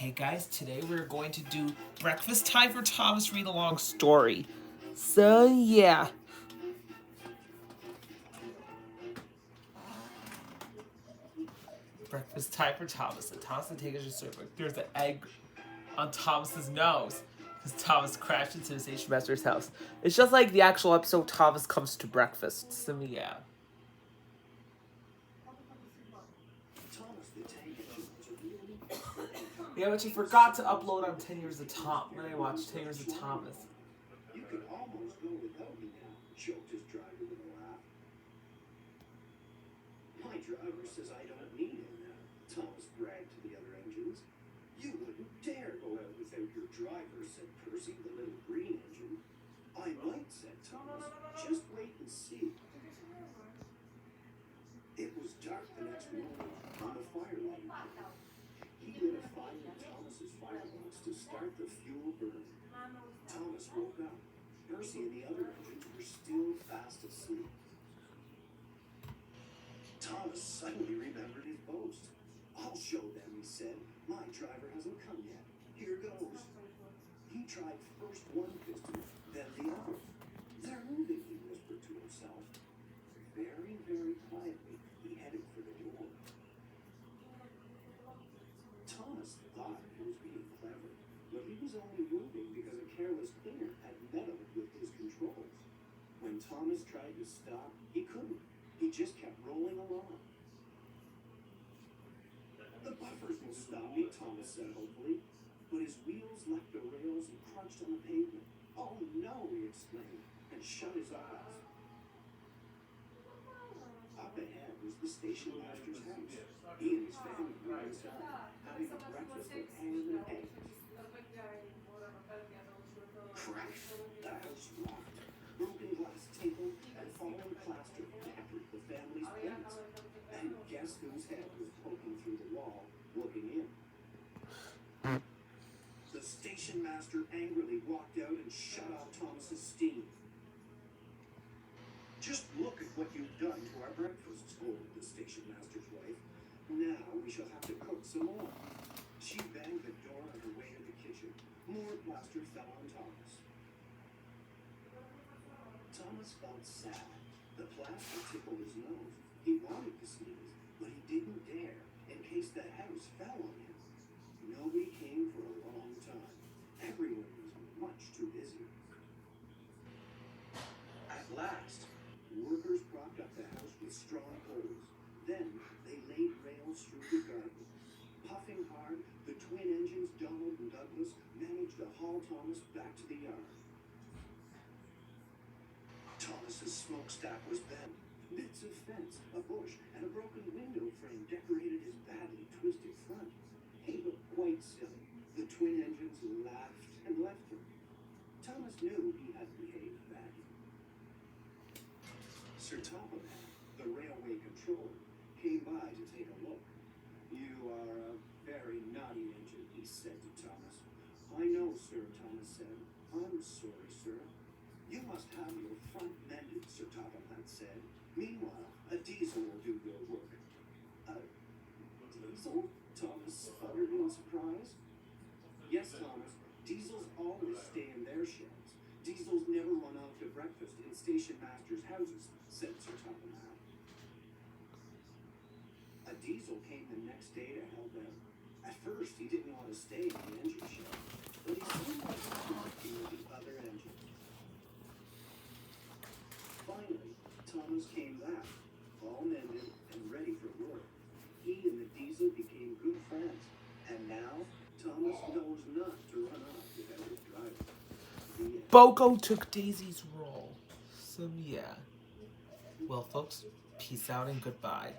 Hey guys, today we're going to do Breakfast Time for Thomas Read Along Story. So yeah. Breakfast time for Thomas. And Thomas and Taylor just serve. There's an egg on Thomas's nose because Thomas crashed into the station master's house. It's just like the actual episode Thomas comes to breakfast. So yeah. Yeah, but you forgot to upload on 10 Years of Tom. When I watched 10 Years of Thomas. You could almost go without me now, choked his driver with a laugh. My driver says I don't need him now, Thomas bragged to the other engines. You wouldn't dare go out without your driver, said Percy, the little green engine. I might, said Thomas. Just wait and see. It was dark the next morning on the fire line. He lit a fire in Thomas's firebox to start the fuel burn. Thomas woke up. Percy and the other engines were still fast asleep. Thomas suddenly remembered his boast. I'll show them, he said. My driver hasn't come yet. Here goes. He tried first one piston, then the other. They're moving, he whispered to himself. Very, very quietly, he headed for the door. Thomas thought he was being clever, but he was only moving because a careless cleaner had meddled with his controls. When Thomas tried to stop, he couldn't. He just kept rolling along. The buffers will stop me, Thomas said hopefully, but his wheels left the rails and crunched on the pavement. Oh no, he exclaimed, and shut his eyes. Up ahead was the station master's house. He and his family were inside, having a breakfast with ham and eggs. Crash! The house rocked. Broken glass table and fallen plaster battered the family's plates. And guess whose head was poking through the wall, looking in? The station master angrily walked out and shut off Thomas's steam. Just look at what you've done to our breakfast, scolded the station master's wife. Now we shall have to cook some more. She banged the door on her way to the kitchen. More plaster fell on Thomas. Thomas felt sad. The plaster tickled his nose. He wanted to sneeze, but he didn't dare in case the house fell on him. Nobody came for a long time. Everyone was much too busy. At last, workers propped up the house with strong poles. Then they laid rails through the garden. Puffing hard, the twin engines, Donald and Douglas, managed to haul Thomas back to the yard. Thomas's smokestack was bent. Bits of fence, a bush, and a broken window frame decorated his badly twisted front. He looked quite silly. The twin engines laughed and left him. Thomas knew he had behaved badly. Sir Topham, the railway controller, came by to take a look. You are a very naughty engine, he said to Thomas. I know, sir, Thomas said. I'm sorry, sir. You must have your front mended, Sir Topham had said. Meanwhile, a diesel will do your work. A diesel? Thomas sputtered in surprise. Yes, Thomas. Diesels always stay in their sheds. Diesels never run off to breakfast in station masters' houses, said Sir Topham. A diesel came the next day to help out. At first, he didn't want to stay in the engine shed, but he seemed like he was working with the other engine. Finally, Thomas came back, all mended and ready for work. He and the diesel became good friends, and now Thomas knows not to run off without his driver. Boko took Daisy's role. So yeah. Well, folks, peace out and goodbye.